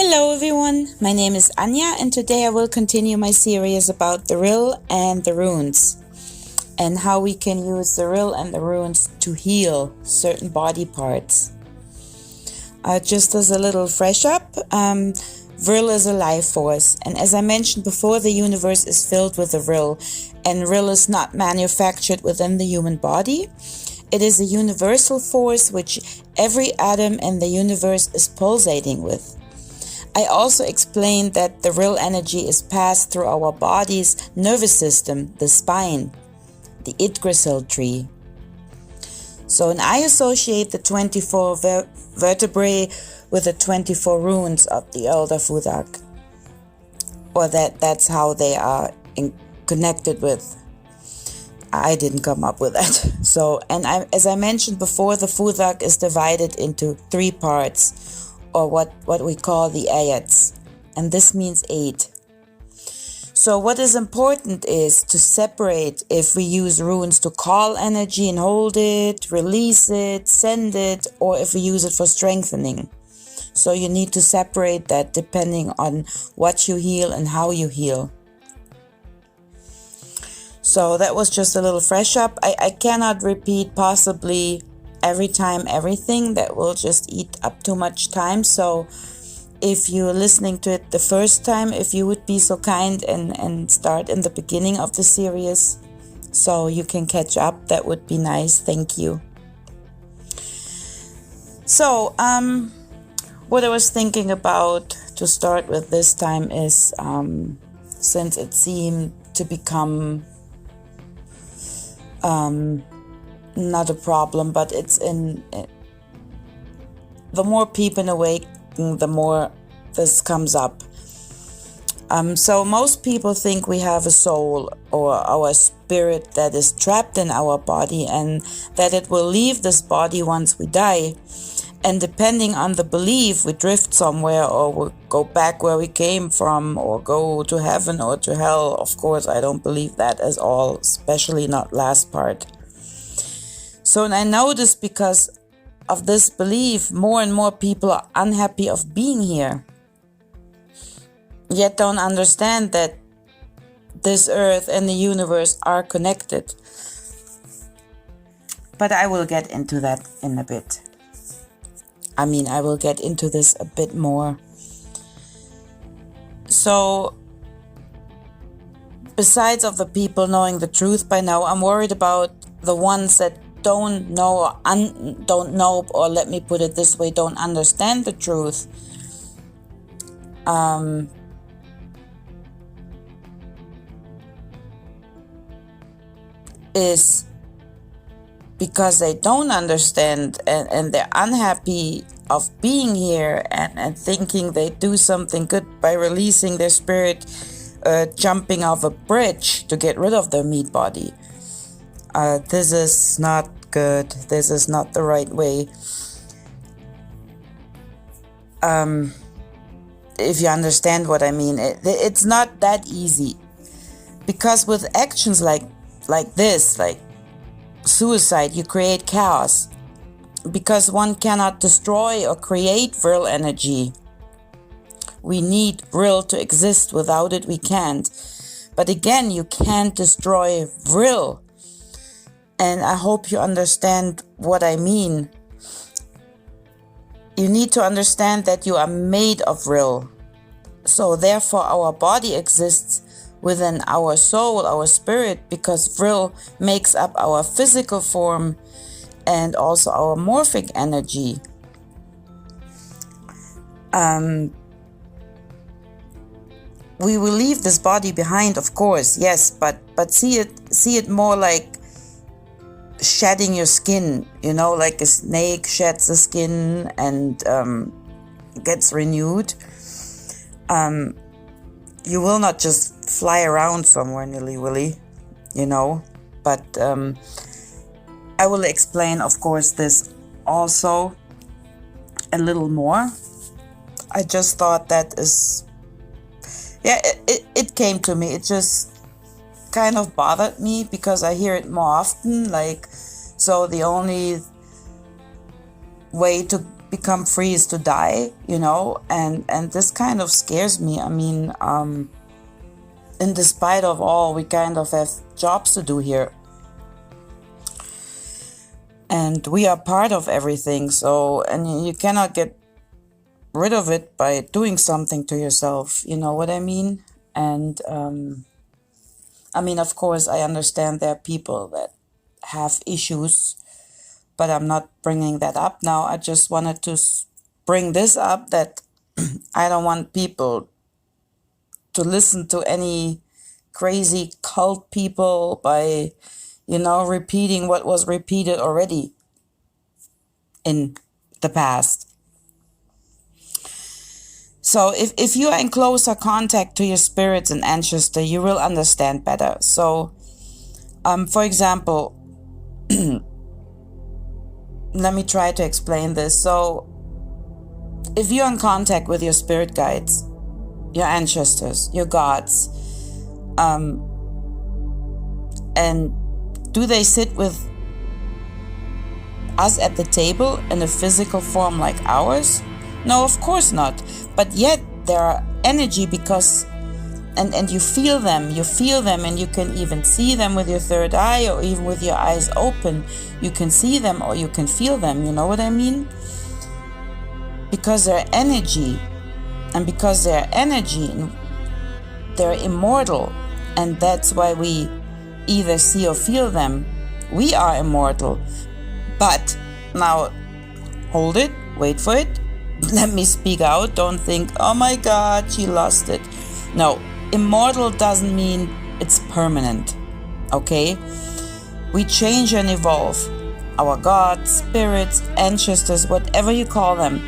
Hello everyone, my name is Anya and today I will continue my series about the rill and the runes and how we can use the rill and the runes to heal certain body parts. Just as a little fresh up, Vril is a life force, and as I mentioned before, the universe is filled with the rill, and rill is not manufactured within the human body. It is a universal force which every atom in the universe is pulsating with. I also explained that the rill energy is passed through our body's nervous system, the spine, the Yggdrasil tree. So, and I associate the 24 vertebrae with the 24 runes of the Elder Fudak, or that's how they are connected with. I didn't come up with that. So, and as I mentioned before, the Fudak is divided into 3 parts, or what we call the ayats, and this means 8. So what is important is to separate if we use runes to call energy and hold it, release it, send it, or if we use it for strengthening. So you need to separate that depending on what you heal and how you heal. So that was just a little fresh up. I cannot repeat possibly every time everything. That will just eat up too much time. So if you're listening to it the first time, if you would be so kind and start in the beginning of the series so you can catch up, that would be nice. Thank you. So, what I was thinking about to start with this time is, since it seemed to become not a problem, but it's the more people awake, the more this comes up. So most people think we have a soul or our spirit that is trapped in our body and that it will leave this body once we die. And depending on the belief, we drift somewhere or we go back where we came from or go to heaven or to hell. Of course, I don't believe that at all, especially not last part. So, and I know this because of this belief, more and more people are unhappy of being here, yet don't understand that this earth and the universe are connected. But I will get into that in a bit. I will get into this a bit more. So, besides of the people knowing the truth by now, I'm worried about the ones that don't know or let me put it this way, don't understand the truth. Is because they don't understand and they're unhappy of being here and thinking they do something good by releasing their spirit, jumping off a bridge to get rid of their meat body. This is not good. This is not the right way. If you understand what I mean, it's not that easy. Because with actions like this, like suicide, you create chaos. Because one cannot destroy or create Vril energy. We need Vril to exist. Without it, we can't. But again, you can't destroy Vril. And I hope you understand what I mean. You need to understand that you are made of Vril. So therefore our body exists within our soul, our spirit, because Vril makes up our physical form and also our morphic energy. We will leave this body behind, of course, yes, but see it more like shedding your skin, like a snake sheds the skin and gets renewed. You will not just fly around somewhere nilly-willy, but I will explain, of course, this also a little more. I just thought that is, it came to me. It just kind of bothered me because I hear it more often, so the only way to become free is to die, you know, and this kind of scares me. I mean, in despite of all, we kind of have jobs to do here. And we are part of everything, so, and you cannot get rid of it by doing something to yourself, you know what I mean? And, I mean, of course, I understand there are people that have issues, but I'm not bringing that up now. I just wanted to bring this up, that I don't want people to listen to any crazy cult people by, you know, repeating what was repeated already in the past. So if you are in closer contact to your spirits and ancestors, you will understand better. So, for example, let me try to explain this. So, if you're in contact with your spirit guides, your ancestors, your gods, and do they sit with us at the table in a physical form like ours? No, of course not. But yet there are energy, because and you feel them, and you can even see them with your third eye, or even with your eyes open. You can see them or you can feel them, you know what I mean? Because they're energy, and because they're energy, they're immortal, and that's why we either see or feel them. We are immortal. But now, hold it, wait for it. Let me speak out. Don't think, oh my God, she lost it. No, immortal doesn't mean it's permanent, okay? We change and evolve. Our gods, spirits, ancestors, whatever you call them,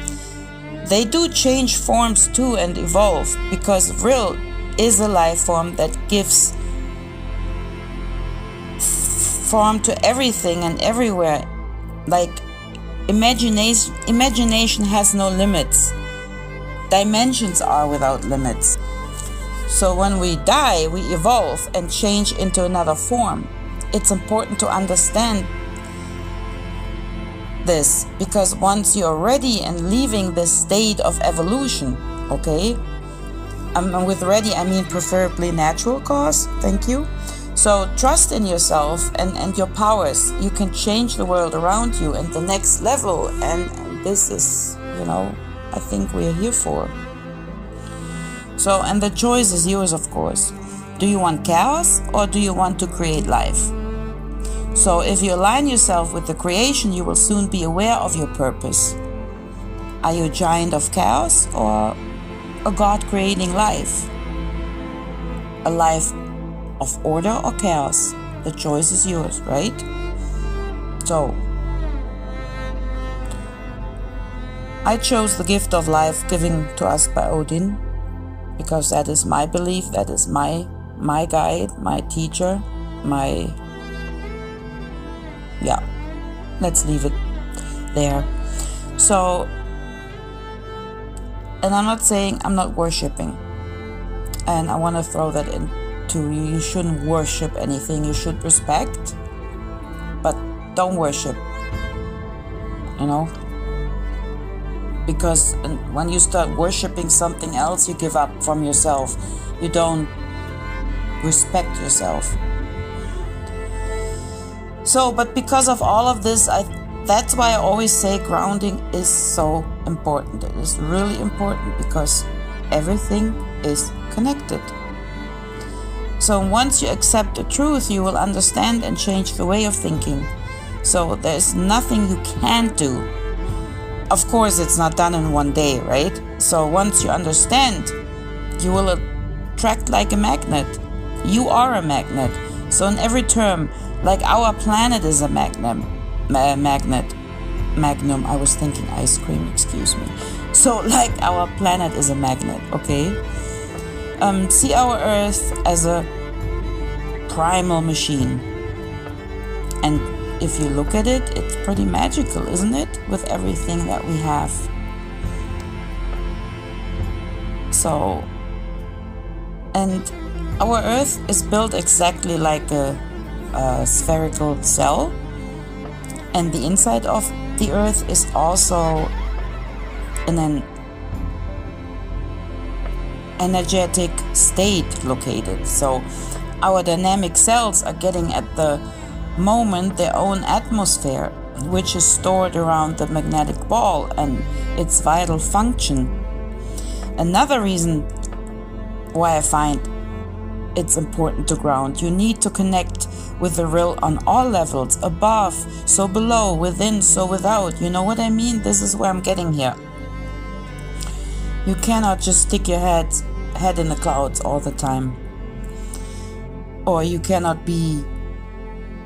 they do change forms too and evolve, because Vril is a life form that gives form to everything and everywhere. Like, imagination has no limits. Dimensions are without limits. So when we die, we evolve and change into another form. It's important to understand this, because once you're ready and leaving this state of evolution, okay? And with ready, I mean preferably natural cause. Thank you. So trust in yourself and your powers. You can change the world around you and the next level. And this is, you know, I think we're here for. So, and the choice is yours, of course. Do you want chaos or do you want to create life? So if you align yourself with the creation, you will soon be aware of your purpose. Are you a giant of chaos or a God creating life? A life of order or chaos? The choice is yours, right? So, I chose the gift of life given to us by Odin, because that is my belief, that is my guide, my teacher, yeah, let's leave it there. So, and I'm not saying I'm not worshipping, and I want to throw that in to you. You shouldn't worship anything. You should respect, but don't worship, you know, because when you start worshiping something else, you give up from yourself. You don't respect yourself. So, but because of all of this, that's why I always say grounding is so important. It is really important because everything is connected. So once you accept the truth, you will understand and change the way of thinking. So there's nothing you can't do. Of course, it's not done in one day, right? So once you understand, you will attract like a magnet. You are a magnet. So in every term, like our planet is a magnum. I was thinking ice cream, excuse me. So like our planet is a magnet, okay? See our Earth as a primal machine. And if you look at it, it's pretty magical, isn't it? With everything that we have. So, and our Earth is built exactly like a spherical cell, and the inside of the Earth is also in an energetic state located. So our dynamic cells are getting at the moment their own atmosphere, which is stored around the magnetic ball and its vital function. Another reason why I find it's important to ground: you need to connect with the rill on all levels, above, so below, within, so without. You know what I mean? This is where I'm getting here. You cannot just stick your head in the clouds all the time, or you cannot be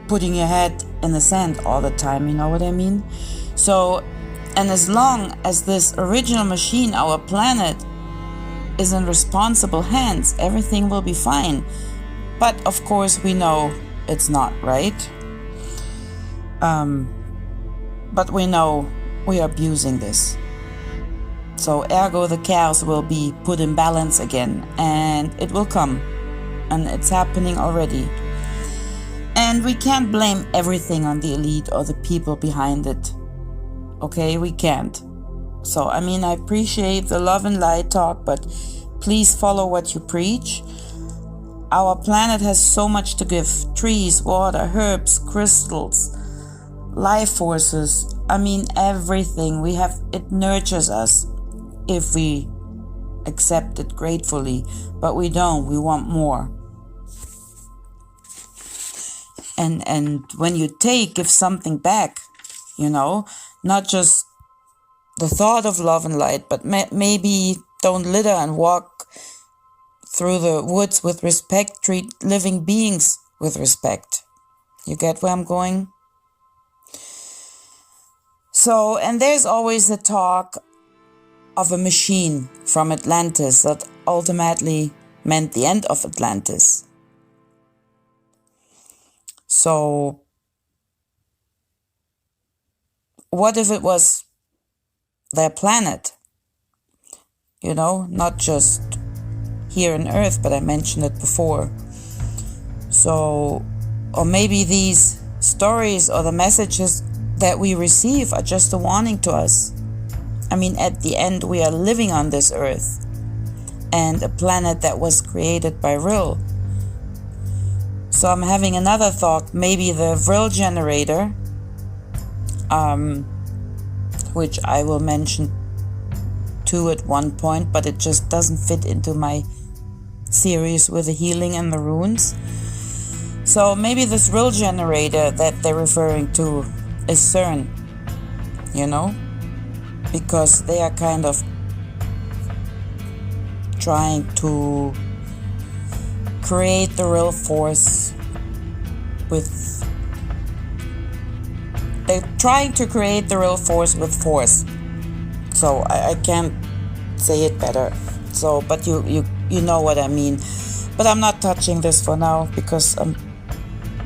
putting your head in the sand all the time. You know what I mean? So, and as long as this original machine, our planet, is in responsible hands, everything will be fine. But of course we know it's not, right? But we know we are abusing this. So ergo the chaos will be put in balance again, and it will come, and it's happening already. And we can't blame everything on the elite or the people behind it. Okay, we can't. So, I mean, I appreciate the love and light talk, but please follow what you preach. Our planet has so much to give: trees, water, herbs, crystals, life forces. I mean, everything. It nurtures us if we accept it gratefully, but we don't. We want more. And when you give something back, you know, not just the thought of love and light, but maybe don't litter and walk through the woods with respect, treat living beings with respect. You get where I'm going? So, and there's always the talk of a machine from Atlantis that ultimately meant the end of Atlantis. So, what if it was their planet? You know, not just here on Earth, but I mentioned it before. So, or maybe these stories or the messages that we receive are just a warning to us. I mean, at the end, we are living on this Earth and a planet that was created by Vril. So I'm having another thought, maybe the Vril generator, which I will mention too at one point, but it just doesn't fit into my series with the healing and the runes. So maybe this Vril generator that they're referring to is CERN, you know, because they are kind of trying to create the real force they're trying to create the real force with force. So I can't say it better. So, but you know what I mean. But I'm not touching this for now because I'm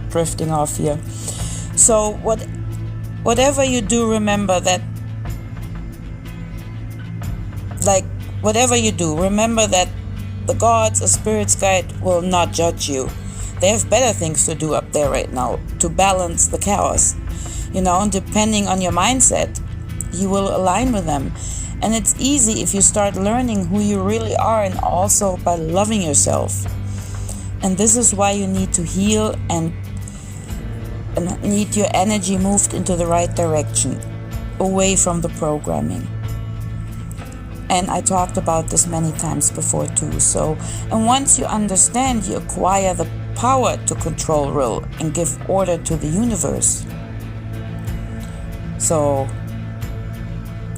drifting off here. So whatever you do, remember that, like, whatever you do, remember that the gods or spirits guide will not judge you. They have better things to do up there right now to balance the chaos. You know, and depending on your mindset, you will align with them. And it's easy if you start learning who you really are, and also by loving yourself. And this is why you need to heal and need your energy moved into the right direction, away from the programming. And I talked about this many times before too. So, and once you understand, you acquire the power to control Vril and give order to the universe. So,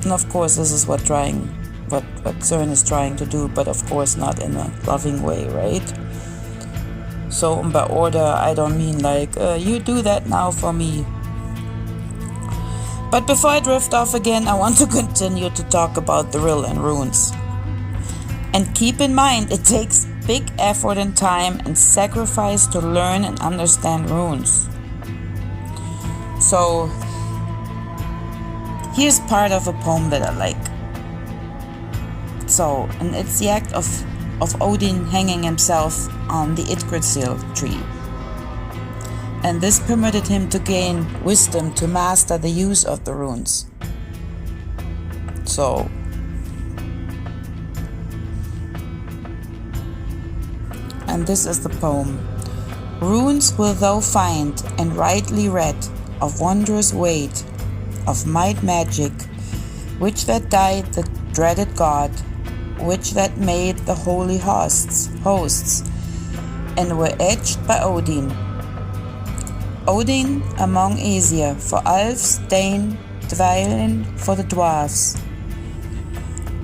and of course this is what CERN is trying to do, but of course not in a loving way, right? So by order, I don't mean like, you do that now for me. But before I drift off again, I want to continue to talk about the rill and runes. And keep in mind, it takes big effort and time and sacrifice to learn and understand runes. So, here's part of a poem that I like. So, and it's the act of Odin hanging himself on the Yggdrasil tree. And this permitted him to gain wisdom to master the use of the runes. So, and this is the poem. Runes wilt thou find, and rightly read, of wondrous weight, of might magic, which that died the dreaded god, which that made the holy hosts, and were etched by Odin. Odin among Aesir, for Alf's Dane, Dwalin for the dwarfs.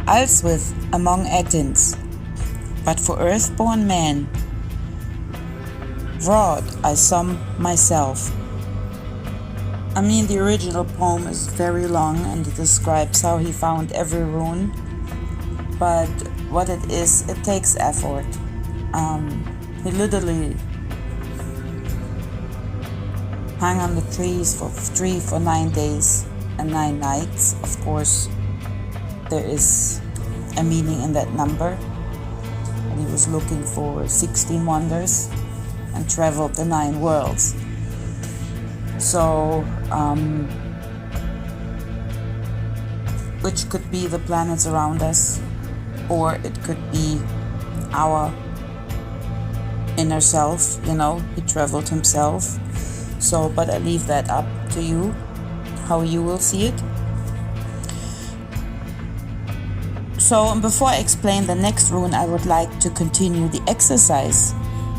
Alfswith among Etins, but for earthborn man, wrought I some myself. I mean, the original poem is very long and it describes how he found every rune, but what it is, it takes effort. He literally hung on the tree for 9 days and 9 nights. Of course, there is a meaning in that number. And he was looking for 16 wonders and traveled the 9 worlds. So, which could be the planets around us, or it could be our inner self, he traveled himself. So, but I leave that up to you, how you will see it. So, before I explain the next rune, I would like to continue the exercise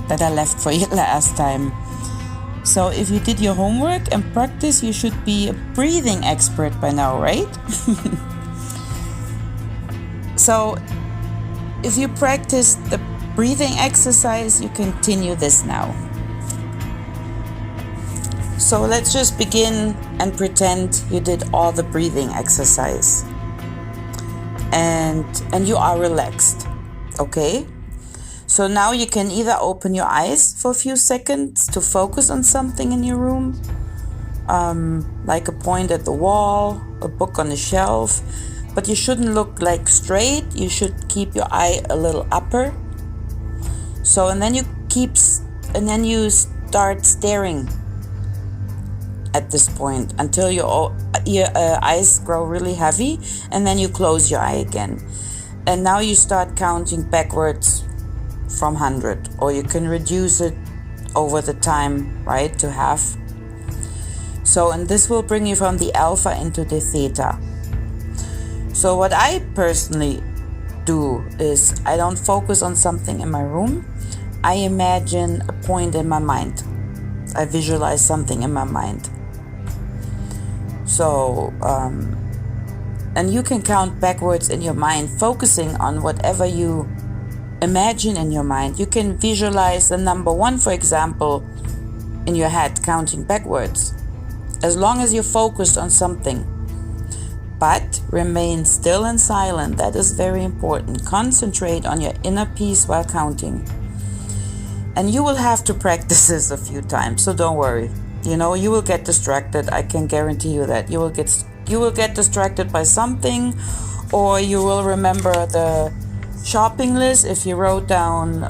that I left for you last time. So, if you did your homework and practice, you should be a breathing expert by now, right? So, if you practice the breathing exercise, you continue this now. So let's just begin and pretend you did all the breathing exercise. And you are relaxed, okay? So now you can either open your eyes for a few seconds to focus on something in your room, like a point at the wall, a book on the shelf, but you shouldn't look like straight. You should keep your eye a little upper. So, and then you start staring at this point until your eyes grow really heavy, and then you close your eye again. And now you start counting backwards from 100, or you can reduce it over the time, right, to half. So, and this will bring you from the alpha into the theta. So what I personally do is I don't focus on something in my room. I imagine a point in my mind. I visualize something in my mind. So, and you can count backwards in your mind, focusing on whatever you imagine in your mind. You can visualize the number 1, for example, in your head, counting backwards, as long as you're focused on something. But remain still and silent. That is very important. Concentrate on your inner peace while counting. And you will have to practice this a few times, so don't worry. You will get distracted. I can guarantee you that. You will get distracted by something, or you will remember the shopping list if you wrote down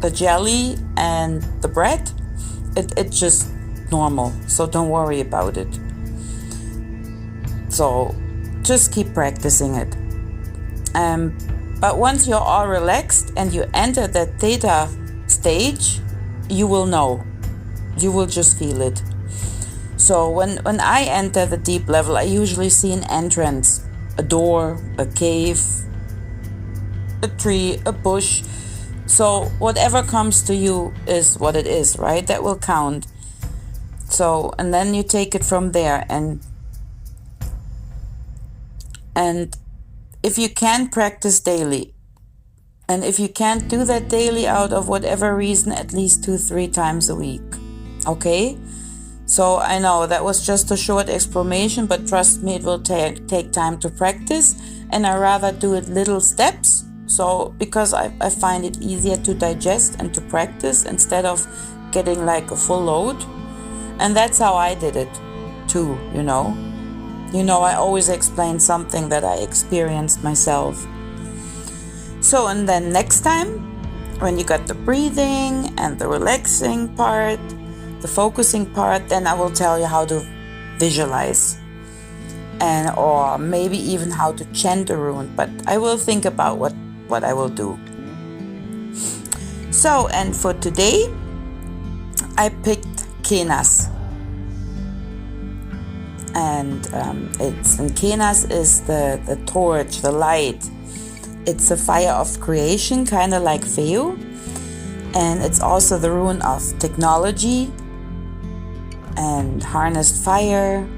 the jelly and the bread. It's just normal, so don't worry about it. So just keep practicing it. But once you're all relaxed and you enter that theta stage, you will know. You will just feel it. So when I enter the deep level, I usually see an entrance, a door, a cave, a tree, a bush. So whatever comes to you is what it is, right? That will count. So, and then you take it from there. And if you can practice daily, and if you can't do that daily out of whatever reason, at least 2-3 times a week, okay? So I know that was just a short explanation, but trust me, it will take time to practice, and I rather do it little steps. So because I find it easier to digest and to practice instead of getting like a full load. And that's how I did it too, I always explain something that I experienced myself. So, and then next time, when you got the breathing and the relaxing part, the focusing part, then I will tell you how to visualize, and or maybe even how to chant a rune. But I will think about what I will do. So, and for today, I picked Kinas. And Kinas is the torch, the light. It's a fire of creation, kind of like Vril. And it's also the rune of technology and harnessed fire,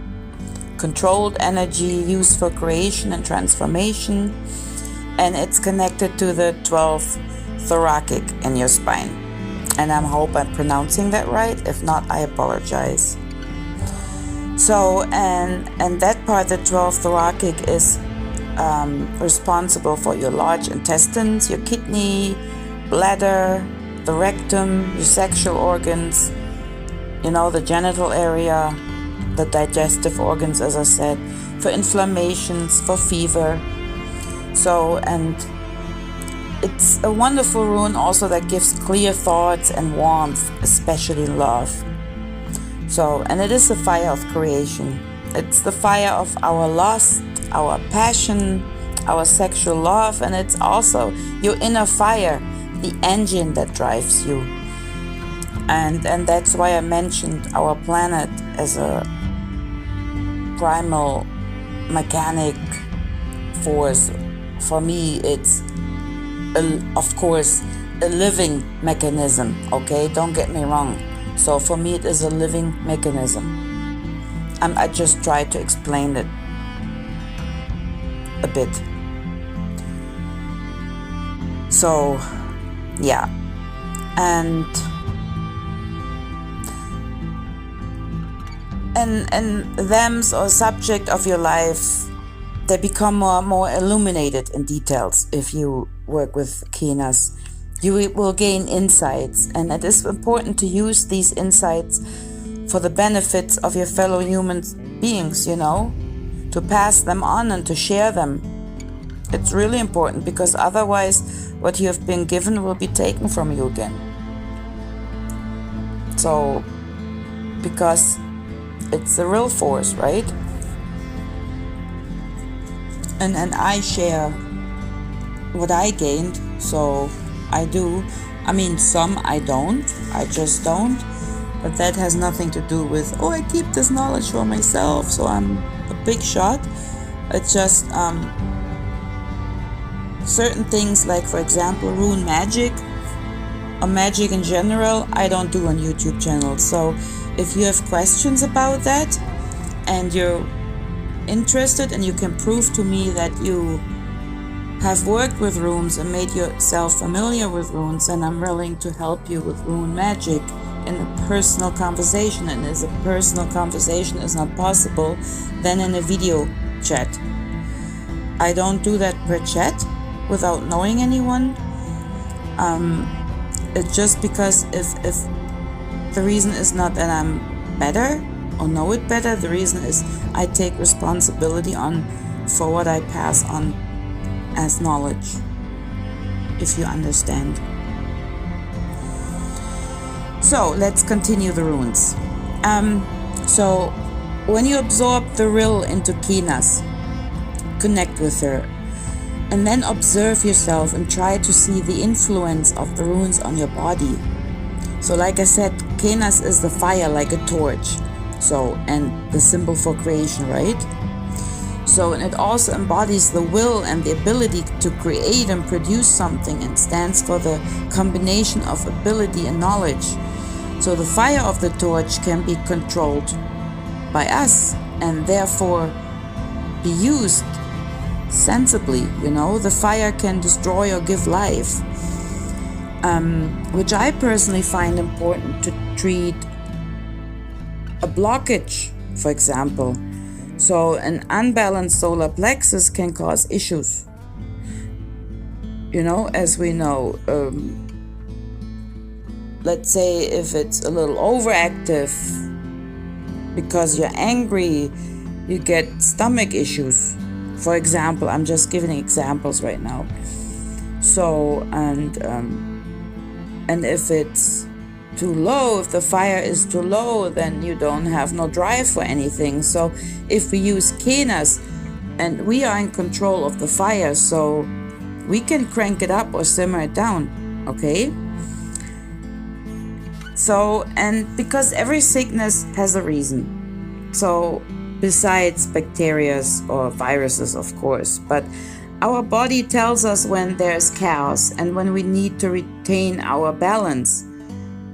controlled energy used for creation and transformation. And it's connected to the 12th thoracic in your spine. And I hope I'm pronouncing that right. If not, I apologize. So, and that part, the 12th thoracic, is responsible for your large intestines, your kidney, bladder, the rectum, your sexual organs, the genital area, the digestive organs, as I said, for inflammations, for fever. So, and it's a wonderful rune also that gives clear thoughts and warmth, especially love. So, and it is the fire of creation. It's the fire of our lust, our passion, our sexual love, and it's also your inner fire, the engine that drives you. And that's why I mentioned our planet as a primal mechanic force. For me, it's of course a living mechanism, okay? Don't get me wrong. So for me, it is a living mechanism. I just try to explain it a bit. So, yeah. And thems or subject of your life, they become more illuminated in details if you work with Kinas. You will gain insights, and it is important to use these insights for the benefits of your fellow human beings, to pass them on and to share them. It's really important, because otherwise what you have been given will be taken from you again. So, because it's the real force, right? And I share what I gained, so I do. I mean, some I don't. I just don't. But that has nothing to do with, I keep this knowledge for myself, so I'm a big shot. It's just certain things, like, for example, rune magic or magic in general, I don't do on YouTube channels. So if you have questions about that and you're interested and you can prove to me that you have worked with runes and made yourself familiar with runes, and I'm willing to help you with rune magic in a personal conversation. And as a personal conversation is not possible, then in a video chat. I don't do that per chat without knowing anyone. It's just because if the reason is not that I'm better or know it better, the reason is I take responsibility for what I pass on as knowledge, if you understand. So let's continue the runes. So when you absorb the rill into Kinas, connect with her, and then observe yourself and try to see the influence of the runes on your body. So like I said, Kenaz is the fire, like a torch. So, and the symbol for creation, right? So, and it also embodies the will and the ability to create and produce something, and stands for the combination of ability and knowledge. So the fire of the torch can be controlled by us and therefore be used sensibly. The fire can destroy or give life, which I personally find important to treat a blockage, for example. So an unbalanced solar plexus can cause issues, as we know. Let's say if it's a little overactive because you're angry, you get stomach issues. For example, I'm just giving examples right now. So, and if it's too low, if the fire is too low, then you don't have no drive for anything. So if we use Kinas, and we are in control of the fire, so we can crank it up or simmer it down, okay? So, and because every sickness has a reason. So, besides bacteria or viruses, of course, but our body tells us when there's chaos and when we need to retain our balance,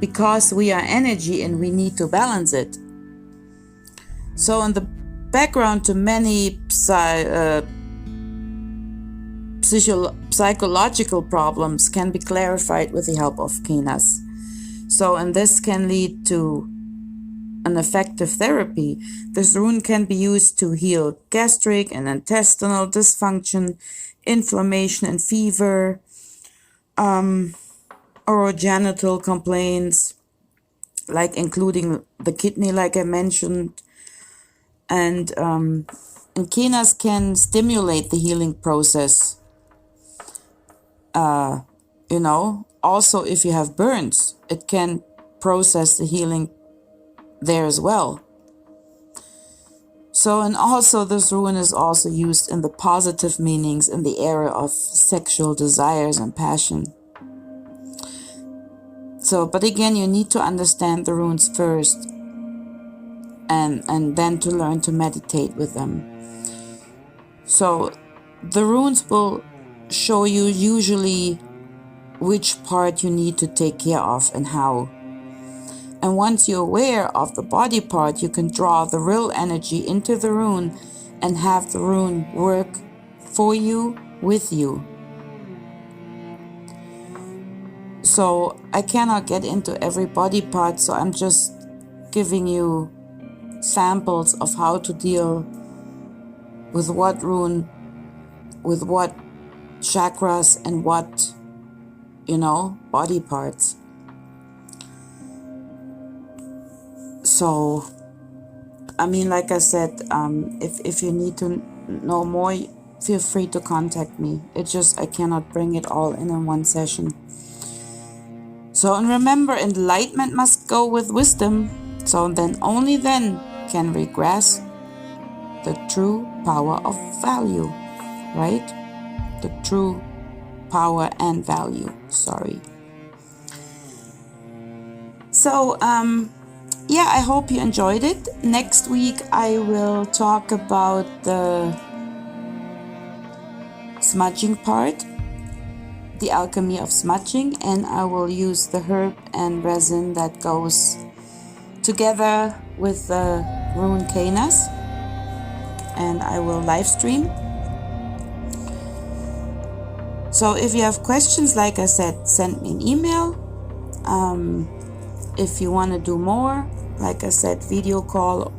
because we are energy and we need to balance it. So, in the background to many psychological problems can be clarified with the help of Kinas. So, and this can lead to an effective therapy. This rune can be used to heal gastric and intestinal dysfunction, inflammation and fever, orogenital complaints, like including the kidney, like I mentioned. And Kinas can stimulate the healing process. Also if you have burns, it can process the healing there as well. So, and also this rune is also used in the positive meanings in the area of sexual desires and passion. So, but again, you need to understand the runes first and then to learn to meditate with them. So, the runes will show you usually which part you need to take care of and how. And once you're aware of the body part, you can draw the rill energy into the rune and have the rune work for you, with you. So I cannot get into every body part, so I'm just giving you samples of how to deal with what rune, with what chakras and what, body parts. So, I mean, like I said, if you need to know more, feel free to contact me. It's just I cannot bring it all in one session. So, and remember, enlightenment must go with wisdom. So then, only then can we grasp the true power of value, right? The true power and value, sorry. So, yeah, I hope you enjoyed it. Next week I will talk about the smudging part, the alchemy of smudging, and I will use the herb and resin that goes together with the rune Kinas, and I will live stream. So if you have questions, like I said, send me an email. If you want to do more, like I said, video call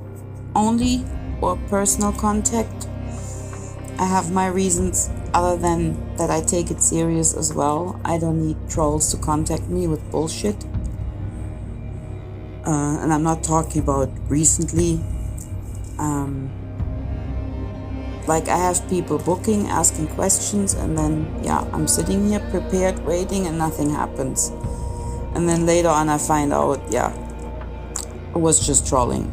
only or personal contact. I have my reasons other than that I take it serious as well. I don't need trolls to contact me with bullshit. And I'm not talking about recently. Like I have people booking, asking questions, and then, I'm sitting here prepared, waiting, and nothing happens. And then later on I find out, it was just trolling,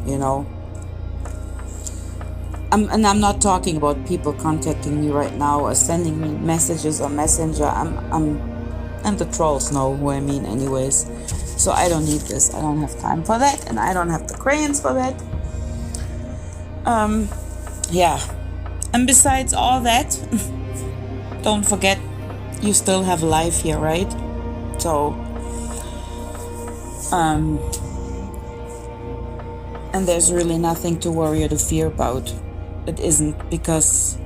And I'm not talking about people contacting me right now or sending me messages on Messenger. And the trolls know who I mean anyways. So I don't need this. I don't have time for that, and I don't have the crayons for that. And besides all that, don't forget, you still have life here, right? So, and there's really nothing to worry or to fear about. It isn't, because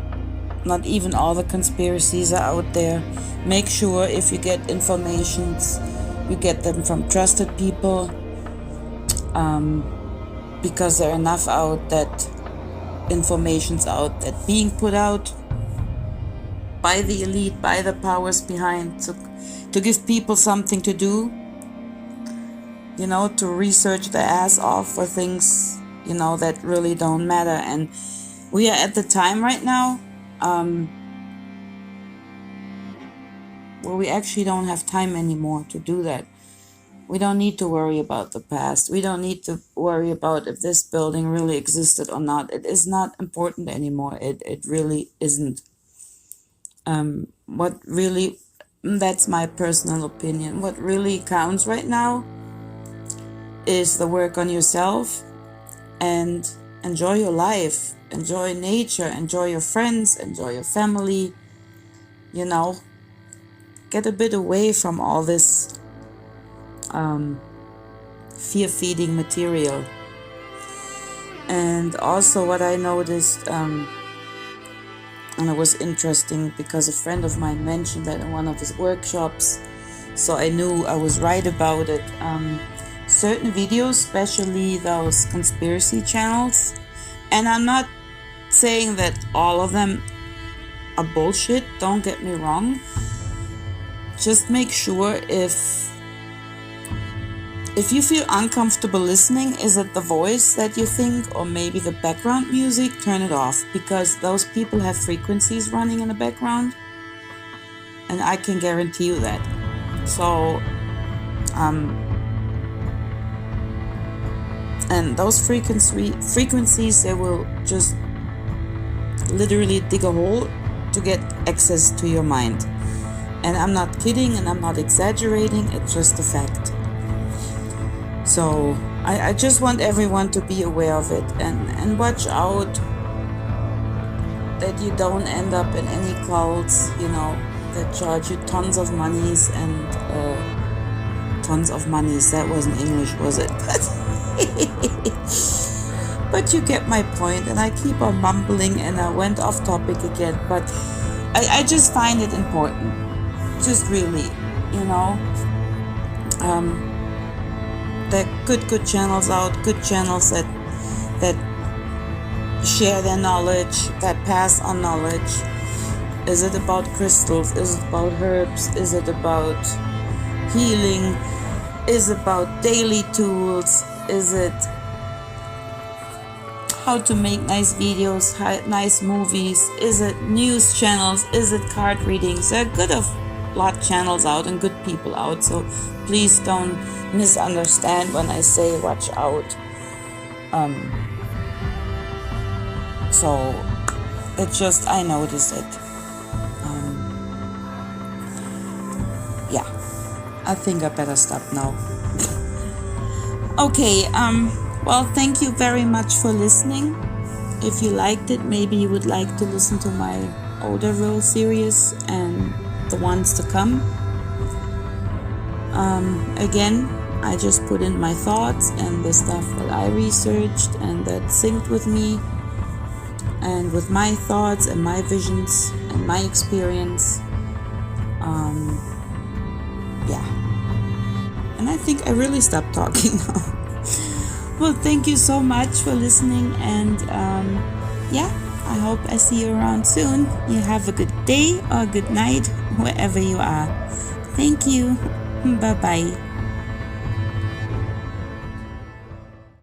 not even all the conspiracies are out there. Make sure if you get informations, you get them from trusted people, because there are enough out that information's out that being put out by the elite, by the powers behind, to give people something to do, to research their ass off for things, that really don't matter. And we are at the time right now where we actually don't have time anymore to do that. We don't need to worry about the past. We don't need to worry about if this building really existed or not. It is not important anymore. It really isn't. That's my personal opinion. What really counts right now is the work on yourself, and enjoy your life, enjoy nature, enjoy your friends, enjoy your family, you know, get a bit away from all this fear-feeding material. And also what I noticed, and it was interesting because a friend of mine mentioned that in one of his workshops, so I knew I was right about it. Certain videos, especially those conspiracy channels, and I'm not saying that all of them are bullshit, don't get me wrong, just make sure if you feel uncomfortable listening, is it the voice that you think, or maybe the background music, turn it off, because those people have frequencies running in the background, and I can guarantee you that. So and those frequencies, they will just literally dig a hole to get access to your mind. And I'm not kidding, and I'm not exaggerating, it's just a fact. So I just want everyone to be aware of it, and watch out that you don't end up in any cults, you know, that charge you tons of monies and tons of monies. That wasn't English, was it? But you get my point, and I keep on mumbling and I went off topic again, but I just find it important, just really, you know. There are good channels out, good channels that share their knowledge, that pass on knowledge. Is it about crystals? Is it about herbs? Is it about healing? Is it about daily tools? Is it how to make nice videos, nice movies? Is it news channels? Is it card readings? There are good of lot channels out and good people out, so please don't misunderstand when I say watch out. So it's just, I noticed it. Yeah, I think I better stop now. Okay, well, thank you very much for listening. If you liked it, maybe you would like to listen to my older Vril series and the ones to come. Again, I just put in my thoughts and the stuff that I researched and that synced with me and with my thoughts and my visions and my experience. Yeah. And I think I really stopped talking now. Well, thank you so much for listening, and yeah, I hope I see you around soon. You have a good day or good night, wherever you are. Thank you. Bye-bye.